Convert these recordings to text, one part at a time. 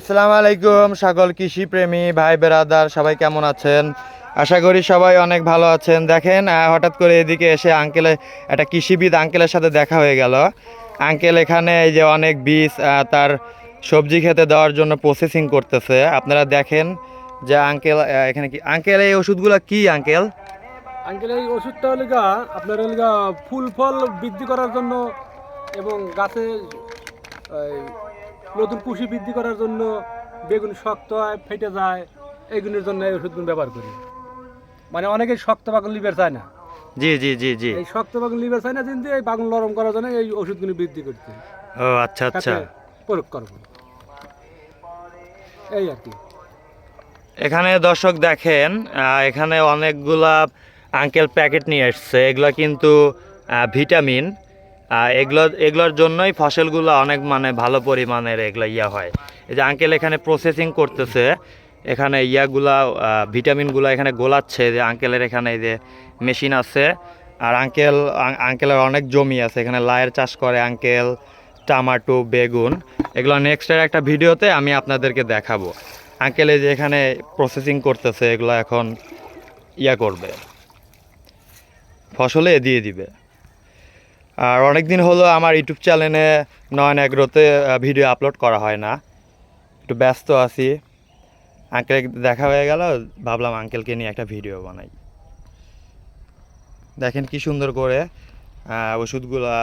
আসসালামু আলাইকুম সকল কৃষি প্রেমী ভাই বেরাদার সবাই কেমন আছেন? আশা করি সবাই অনেক ভালো আছেন। দেখেন হঠাৎ করে এদিকে এসে একটা কৃষিবিদ আঙ্কেলের সাথে দেখা হয়ে গেল। আঙ্কেল এখানে এই যে অনেক বীজ তার সবজি খেতে দেওয়ার জন্য প্রসেসিং করতেছে। আপনারা দেখেন যে আঙ্কেল এখানে কি আঙ্কেল এই ওষুধগুলো কি আঙ্কেল? আঙ্কেল এই ওষুধটা হলো আপনার হলো ফুল ফল বৃদ্ধি করার জন্য এবং গাছে নতুন কুশি বৃদ্ধি করার জন্য, বেগুন শক্ত হয় ফেটে যায়, এইগুলোর জন্য এই ওষুধগুলো ব্যবহার করি। মানে অনেকে শক্ত বাগুন লিভার চায় না। জি জি জি জি। এই শক্ত বাগুন লিভার চায় না, কিন্তু এই বাগুন নরম করার জন্য এই ওষুধগুলো বৃদ্ধি করতে ও আচ্ছা আচ্ছা প্রয়োগ করব, এই আর কি। এখানে দর্শক দেখেন এখানে অনেকগুলা আঙ্কেল প্যাকেট নিয়ে এসছে। এগুলো কিন্তু ভিটামিন, এগুলোর জন্যই ফসলগুলো অনেক মানে ভালো পরিমাণের এগুলো হয়। এই যে আঙ্কেল এখানে প্রসেসিং করতেছে, এখানে ভিটামিনগুলো এখানে গোলাচ্ছে। যে আঙ্কেলের এখানে এই যে মেশিন আছে। আর আঙ্কেলের অনেক জমি আছে, এখানে লায়ের চাষ করে আঙ্কেল, টমাটো, বেগুন। এগুলো নেক্সটের একটা ভিডিওতে আমি আপনাদেরকে দেখাবো। আঙ্কেল এই যে এখানে প্রসেসিং করতেছে, এগুলো এখন করবে, ফসলে দিয়ে দিবে। আর অনেক দিন হলো আমার ইউটিউব চ্যানেলে নয়ন এগ্রোতে ভিডিও আপলোড করা হয় না, একটু ব্যস্ত আছি। আঙ্কেল দেখা হয়ে গেল, ভাবলাম আঙ্কেলকে নিয়ে একটা ভিডিও বানাই। দেখেন কি সুন্দর করে ওষুধগুলা,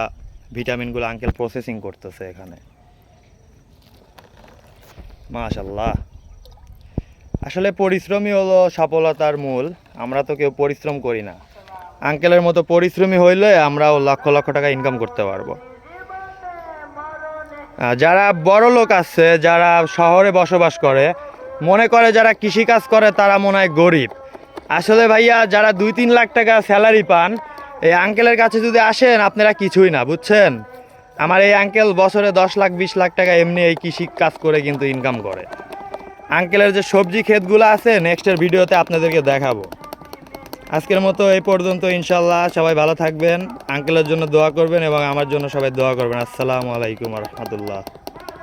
ভিটামিনগুলো আঙ্কেল প্রসেসিং করতেছে এখানে। মাশাআল্লাহ, আসলে পরিশ্রমই হলো সফলতার মূল। আমরা তো কেউ পরিশ্রম করি না। আঙ্কেলের মতো পরিশ্রমী হইলে আমরাও লক্ষ লক্ষ টাকা ইনকাম করতে পারবো। যারা বড় লোক আছে, যারা শহরে বসবাস করে, মনে করে যারা কৃষিকাজ করে তারা মনে হয় গরিব। আসলে ভাইয়া, যারা 2-3 লাখ টাকা স্যালারি পান, এই আঙ্কেলের কাছে যদি আসেন আপনারা কিছুই না, বুঝছেন? আমার এই আঙ্কেল বছরে 10 লাখ 20 লাখ টাকা এমনি এই কৃষি কাজ করে কিন্তু ইনকাম করে। আঙ্কেলের যে সবজি ক্ষেতগুলো আছে নেক্সটের ভিডিওতে আপনাদেরকে দেখাবো। আজকের মতো এই পর্যন্ত। ইনশাল্লাহ সবাই ভালো থাকবেন, আঙ্কেলের জন্য দোয়া করবেন এবং আমার জন্য সবাই দোয়া করবেন। আসসালামু আলাইকুম রহমতুল্লাহ।